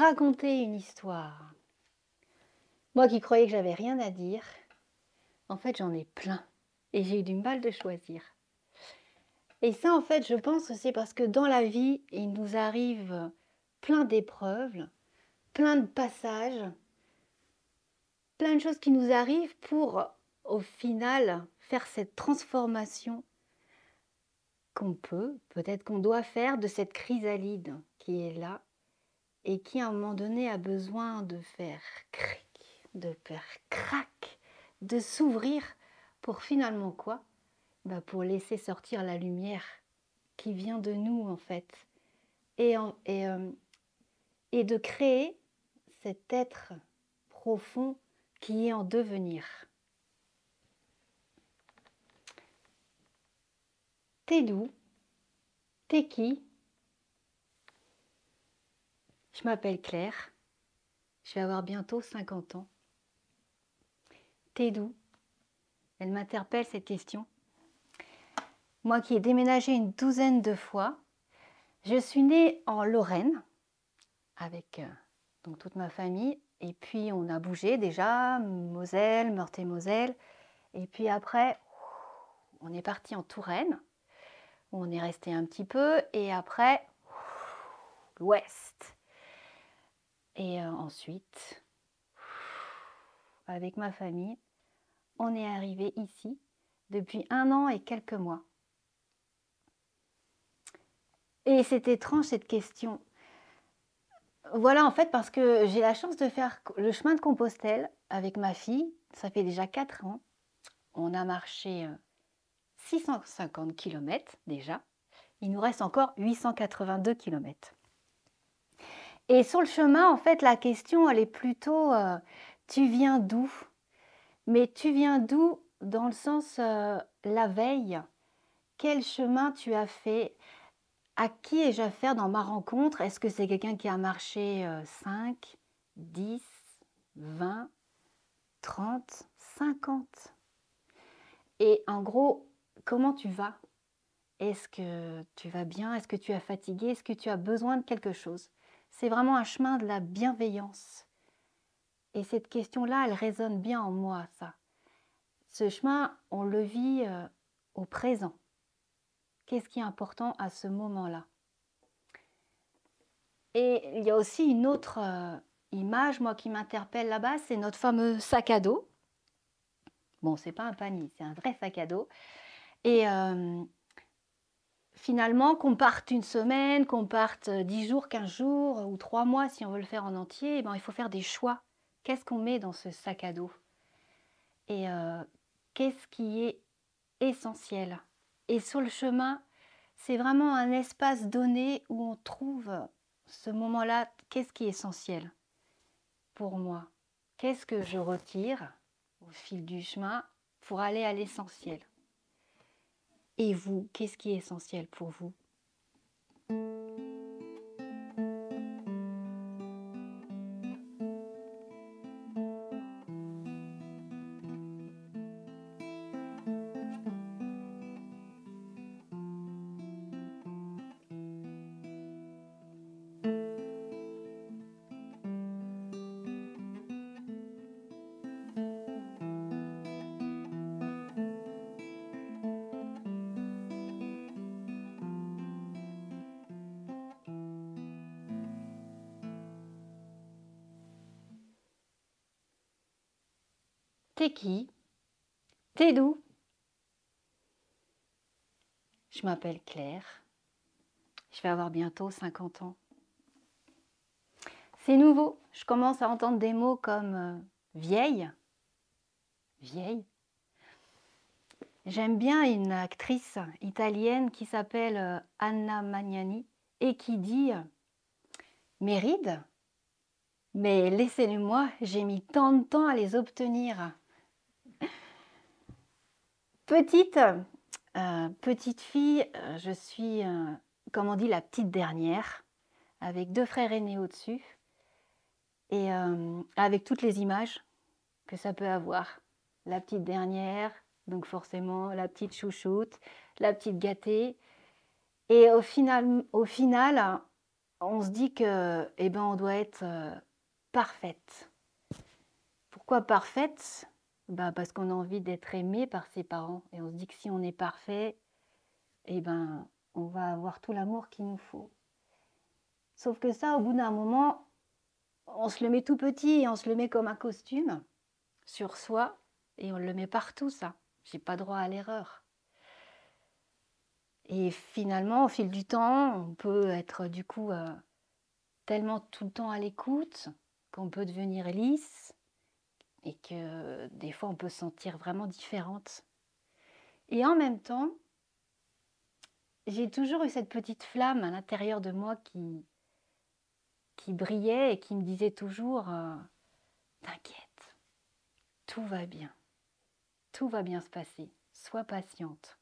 raconter une histoire. Moi qui croyais que j'avais rien à dire, en fait j'en ai plein et j'ai eu du mal de choisir. Et ça en fait je pense que c'est parce que dans la vie il nous arrive plein d'épreuves, plein de passages, plein de choses qui nous arrivent pour au final faire cette transformation peut-être qu'on doit faire de cette chrysalide qui est là et qui à un moment donné a besoin de faire cric, de faire crac, de s'ouvrir pour finalement quoi? Pour laisser sortir la lumière qui vient de nous en fait et de créer cet être profond qui est en devenir. T'es d'où? T'es qui? Je m'appelle Claire, je vais avoir bientôt 50 ans. T'es d'où? Elle m'interpelle cette question. Moi qui ai déménagé une douzaine de fois, je suis née en Lorraine avec donc toute ma famille et puis on a bougé déjà, Moselle, Meurthe-et-Moselle et puis après on est parti en Touraine où on est resté un petit peu et après l'Ouest et ensuite avec ma famille on est arrivé ici depuis 1 an et quelques mois. Et c'est étrange cette question. Voilà, en fait, parce que j'ai la chance de faire le chemin de Compostelle avec ma fille. Ça fait déjà 4 ans. On a marché 650 km déjà. Il nous reste encore 882 km. Et sur le chemin, en fait, la question, elle est plutôt tu viens d'où? Mais tu viens d'où dans le sens la veille? Quel chemin tu as fait? À qui ai-je affaire dans ma rencontre? Est-ce que c'est quelqu'un qui a marché 5, 10, 20, 30, 50? Et en gros, comment tu vas? Est-ce que tu vas bien? Est-ce que tu es fatigué? Est-ce que tu as besoin de quelque chose? C'est vraiment un chemin de la bienveillance. Et cette question-là, elle résonne bien en moi, ça. Ce chemin, on le vit au présent. Qu'est-ce qui est important à ce moment-là? Et il y a aussi une autre image, moi, qui m'interpelle là-bas, c'est notre fameux sac à dos. Bon, c'est pas un panier, c'est un vrai sac à dos. Et finalement, qu'on parte une semaine, qu'on parte 10 jours, 15 jours ou 3 mois, si on veut le faire en entier, il faut faire des choix. Qu'est-ce qu'on met dans ce sac à dos? Et qu'est-ce qui est essentiel? Et sur le chemin, c'est vraiment un espace donné où on trouve ce moment-là, qu'est-ce qui est essentiel pour moi? Qu'est-ce que je retire au fil du chemin pour aller à l'essentiel? Et vous, qu'est-ce qui est essentiel pour vous? T'es qui? T'es d'où? Je m'appelle Claire. Je vais avoir bientôt 50 ans. C'est nouveau. Je commence à entendre des mots comme vieille. Vieille. J'aime bien une actrice italienne qui s'appelle Anna Magnani et qui dit mes rides, mais laissez-les-moi, j'ai mis tant de temps à les obtenir. Petite fille, je suis, comme on dit, la petite dernière, avec 2 frères aînés au-dessus, et avec toutes les images que ça peut avoir. La petite dernière, donc forcément la petite chouchoute, la petite gâtée. Et au final, on se dit que, eh ben, on doit être parfaite. Pourquoi parfaite? Bah, parce qu'on a envie d'être aimé par ses parents. Et on se dit que si on est parfait, eh ben, on va avoir tout l'amour qu'il nous faut. Sauf que ça, au bout d'un moment, on se le met tout petit et on se le met comme un costume sur soi et on le met partout, ça. J'ai pas droit à l'erreur. Et finalement, au fil du temps, on peut être du coup tellement tout le temps à l'écoute qu'on peut devenir lisse et que des fois on peut se sentir vraiment différente. Et en même temps, j'ai toujours eu cette petite flamme à l'intérieur de moi qui brillait et qui me disait toujours t'inquiète, tout va bien se passer, sois patiente.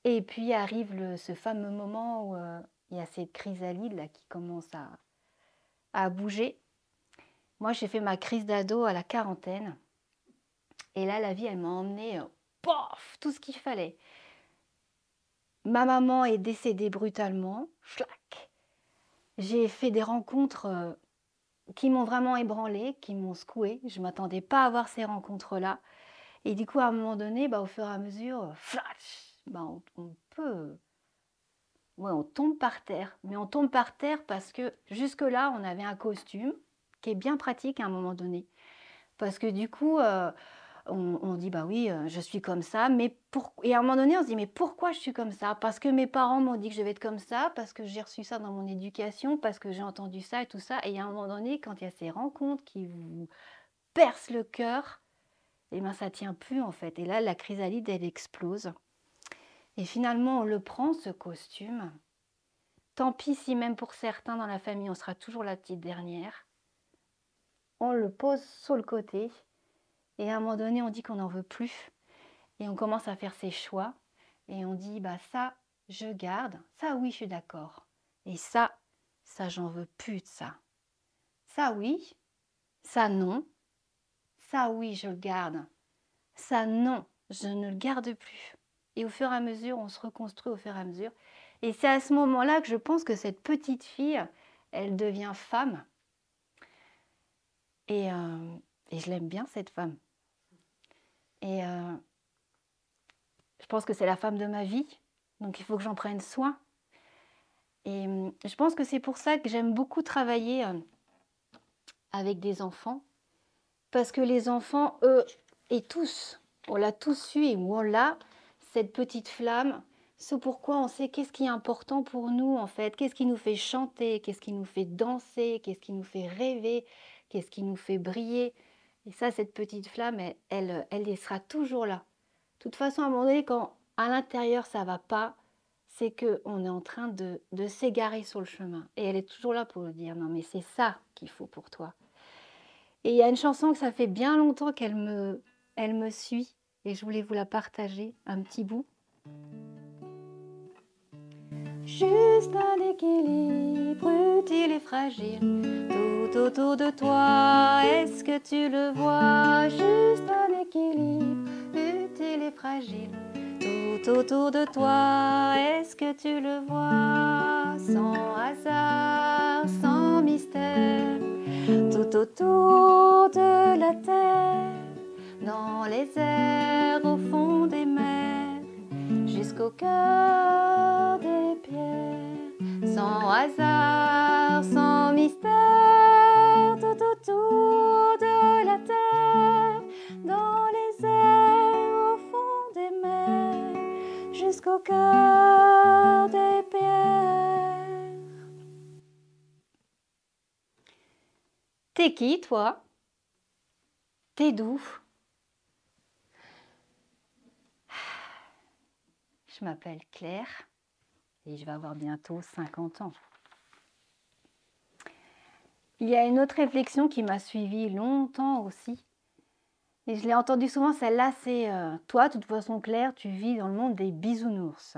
Et puis arrive ce fameux moment où il y a cette chrysalide là qui commence à bouger. Moi, j'ai fait ma crise d'ado à la quarantaine. Et là, la vie, elle m'a emmené, pof, tout ce qu'il fallait. Ma maman est décédée brutalement. Schlac. J'ai fait des rencontres qui m'ont vraiment ébranlée, qui m'ont secouée. Je ne m'attendais pas à avoir ces rencontres-là. Et du coup, à un moment donné, au fur et à mesure, flash, on peut... Ouais, on tombe par terre. Mais on tombe par terre parce que jusque-là, on avait un costume qui est bien pratique à un moment donné. Parce que du coup, on dit, bah oui, je suis comme ça. Et à un moment donné, on se dit, mais pourquoi je suis comme ça? Parce que mes parents m'ont dit que je vais être comme ça, parce que j'ai reçu ça dans mon éducation, parce que j'ai entendu ça et tout ça. Et à un moment donné, quand il y a ces rencontres qui vous percent le cœur, eh ben, ça tient plus en fait. Et là, la chrysalide, elle explose. Et finalement, on le prend, ce costume. Tant pis si même pour certains dans la famille, on sera toujours la petite dernière. On le pose sur le côté. Et à un moment donné, on dit qu'on n'en veut plus. Et on commence à faire ses choix. Et on dit, bah ça, je garde. Ça, oui, je suis d'accord. Et ça, j'en veux plus de ça. Ça, oui. Ça, non. Ça, oui, je le garde. Ça, non, je ne le garde plus. Et au fur et à mesure, on se reconstruit au fur et à mesure. Et c'est à ce moment-là que je pense que cette petite fille, elle devient femme. Et je l'aime bien, cette femme. Et je pense que c'est la femme de ma vie. Donc il faut que j'en prenne soin. Et je pense que c'est pour ça que j'aime beaucoup travailler avec des enfants. Parce que les enfants, eux, et tous, on l'a tous eu et on l'a, cette petite flamme. C'est pourquoi on sait qu'est-ce qui est important pour nous en fait, qu'est-ce qui nous fait chanter, qu'est-ce qui nous fait danser, qu'est-ce qui nous fait rêver, qu'est-ce qui nous fait briller. Et ça, cette petite flamme, elle sera toujours là. De toute façon, à un moment donné, quand à l'intérieur ça va pas, c'est qu'on est en train de s'égarer sur le chemin. Et elle est toujours là pour nous dire, non mais c'est ça qu'il faut pour toi. Et il y a une chanson que ça fait bien longtemps elle me suit. Et je voulais vous la partager, un petit bout. Juste un équilibre utile et fragile, tout autour de toi, est-ce que tu le vois? Juste un équilibre utile et fragile, tout autour de toi, est-ce que tu le vois? Sans hasard, sans mystère, tout autour de la terre, dans les airs, au fond des mers, jusqu'au cœur des pierres, sans hasard, sans mystère, tout autour de la terre, dans les airs, au fond des mers, jusqu'au cœur des pierres. T'es qui, toi? T'es d'où? Je m'appelle Claire et je vais avoir bientôt 50 ans. Il y a une autre réflexion qui m'a suivie longtemps aussi. Et je l'ai entendue souvent, celle-là, c'est toi, de toute façon, Claire, tu vis dans le monde des bisounours.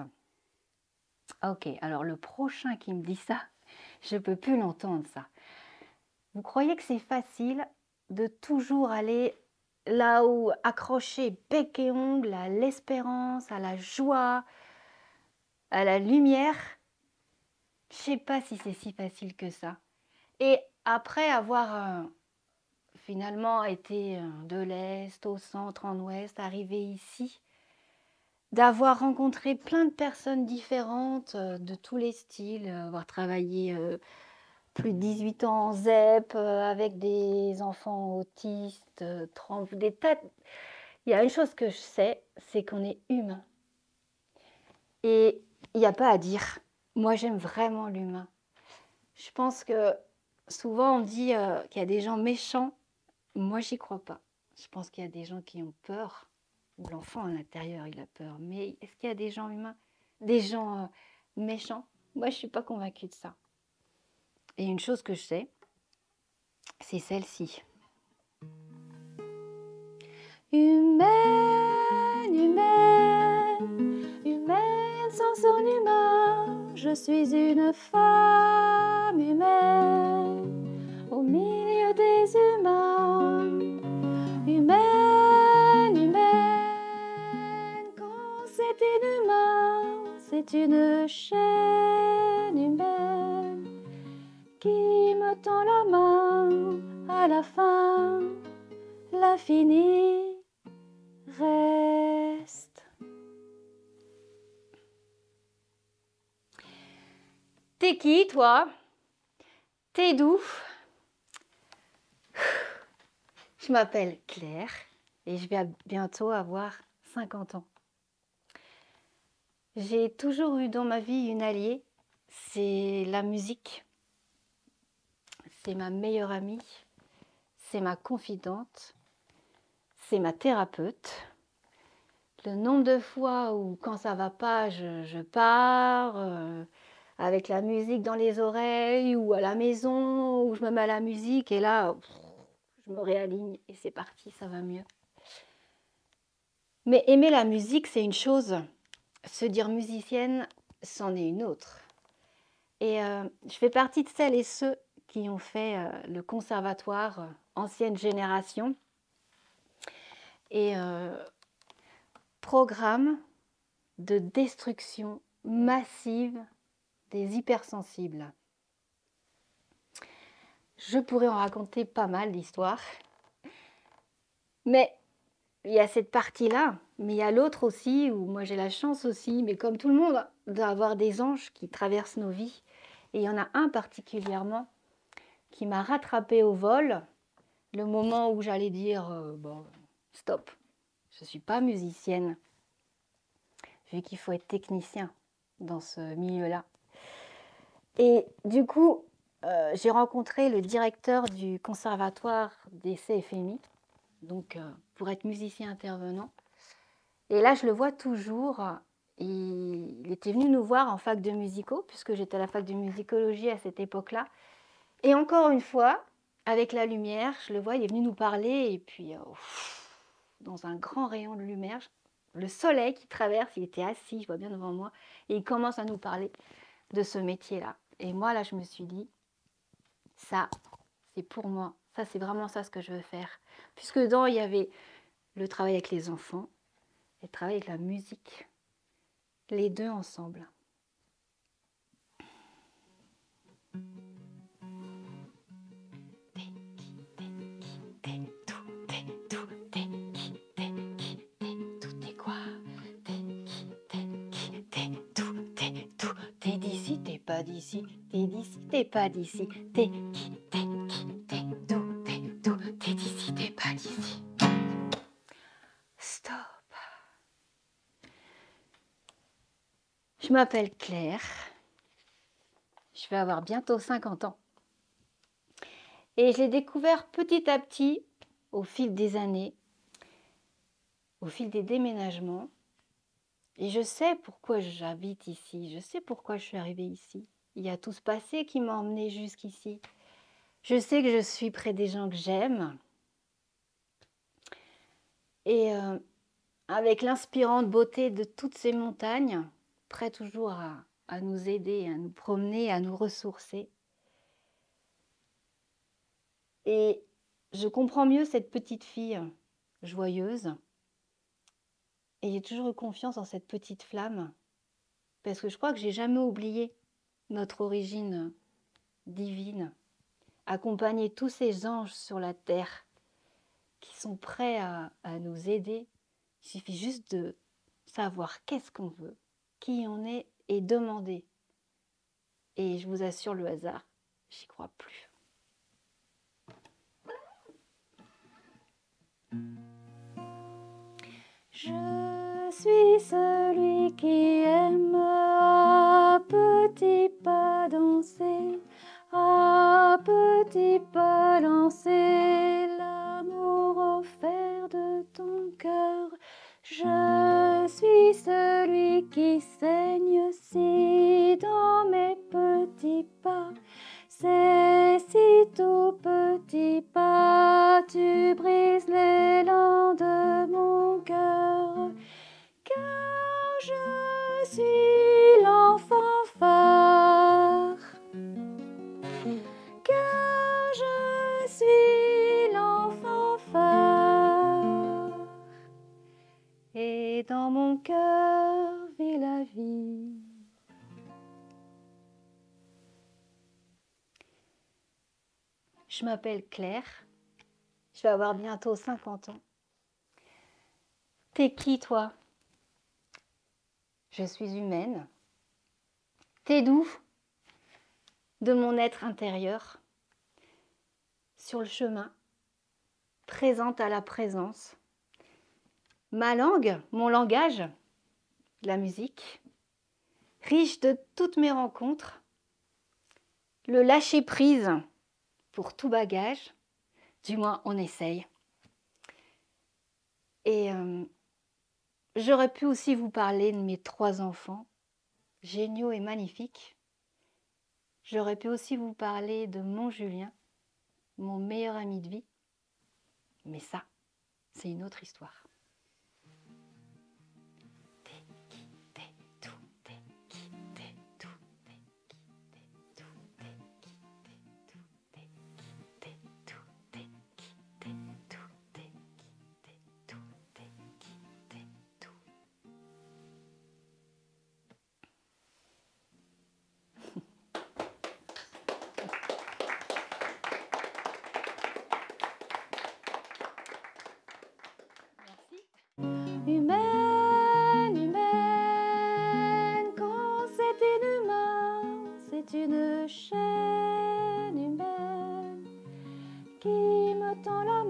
Ok, alors le prochain qui me dit ça, je ne peux plus l'entendre, ça. Vous croyez que c'est facile de toujours aller là où accrocher bec et ongle à l'espérance, à la joie, à la lumière? Je sais pas si c'est si facile que ça. Et après avoir finalement été de l'Est au centre, en Ouest, arrivée ici, d'avoir rencontré plein de personnes différentes, de tous les styles, avoir travaillé plus de 18 ans en ZEP, avec des enfants autistes, des tas. Il y a une chose que je sais, c'est qu'on est humain. Et il n'y a pas à dire. Moi, j'aime vraiment l'humain. Je pense que souvent on dit qu'il y a des gens méchants. Moi, j'y crois pas. Je pense qu'il y a des gens qui ont peur, ou l'enfant à l'intérieur, il a peur. Mais est-ce qu'il y a des gens humains, des gens méchants? Moi, je suis pas convaincue de ça. Et une chose que je sais, c'est celle-ci. Humaine, humaine, humaine sans son humain, je suis une femme humaine au milieu des humains. Humaine, humaine, quand c'est inhumain, c'est une chaîne humaine qui me tend la main à la fin, l'infini reste. T'es qui, toi? T'es d'où? Je m'appelle Claire et je vais bientôt avoir 50 ans. J'ai toujours eu dans ma vie une alliée, c'est la musique. C'est ma meilleure amie, c'est ma confidente, c'est ma thérapeute. Le nombre de fois où quand ça va pas, je pars avec la musique dans les oreilles ou à la maison où je me mets à la musique et là, je me réaligne et c'est parti, ça va mieux. Mais aimer la musique, c'est une chose. Se dire musicienne, c'en est une autre. Et je fais partie de celles et ceux qui ont fait le conservatoire ancienne génération et programme de destruction massive des hypersensibles. Je pourrais en raconter pas mal d'histoires, mais il y a cette partie-là, mais il y a l'autre aussi, où moi j'ai la chance aussi, mais comme tout le monde, d'avoir des anges qui traversent nos vies. Et il y en a un particulièrement qui m'a rattrapée au vol, le moment où j'allais dire bon, stop, je ne suis pas musicienne, vu qu'il faut être technicien dans ce milieu-là. Et du coup, j'ai rencontré le directeur du conservatoire des CFMI, donc pour être musicien intervenant. Et là, je le vois toujours. Il était venu nous voir en fac de musico, puisque j'étais à la fac de musicologie à cette époque-là. Et encore une fois, avec la lumière, je le vois, il est venu nous parler, et puis dans un grand rayon de lumière, le soleil qui traverse, il était assis, je vois bien devant moi, et il commence à nous parler de ce métier-là. Et moi, là, je me suis dit, ça, c'est pour moi. Ça, c'est vraiment ça ce que je veux faire. Puisque dedans, il y avait le travail avec les enfants et le travail avec la musique. Les deux ensemble. T'es d'ici, t'es pas d'ici, t'es d'ici, t'es pas d'ici, t'es qui, t'es d'où, t'es d'ici, t'es pas d'ici. Stop. Je m'appelle Claire, je vais avoir bientôt 50 ans. Et je l'ai découvert petit à petit, au fil des années, au fil des déménagements. Et je sais pourquoi j'habite ici, je sais pourquoi je suis arrivée ici. Il y a tout ce passé qui m'a emmenée jusqu'ici. Je sais que je suis près des gens que j'aime. Et avec l'inspirante beauté de toutes ces montagnes, prêt toujours à nous aider, à nous promener, à nous ressourcer. Et je comprends mieux cette petite fille joyeuse. Et j'ai toujours eu confiance en cette petite flamme. Parce que je crois que j'ai jamais oublié notre origine divine, accompagner tous ces anges sur la terre qui sont prêts à nous aider. Il suffit juste de savoir qu'est-ce qu'on veut, qui on est et demander. Et je vous assure, le hasard, j'y crois plus. Je suis celui qui aime à petits pas danser, à petits pas lancer l'amour offert de ton cœur. Je suis celui qui saigne si dans mes petits pas. C'est si tout petit pas, tu brises l'élan de mon cœur, car je suis l'enfant phare, car je suis l'enfant phare, et dans mon cœur vit la vie. Je m'appelle Claire, je vais avoir bientôt 50 ans. T'es qui, toi? Je suis humaine. T'es d'où? De mon être intérieur. Sur le chemin, présente à la présence. Ma langue, mon langage, la musique, riche de toutes mes rencontres. Le lâcher-prise pour tout bagage, du moins on essaye. Et j'aurais pu aussi vous parler de mes 3 enfants, géniaux et magnifiques. J'aurais pu aussi vous parler de mon Julien, mon meilleur ami de vie. Mais ça, c'est une autre histoire. Humaine, humaine, quand c'est inhumain, c'est une chaîne humaine qui me tend la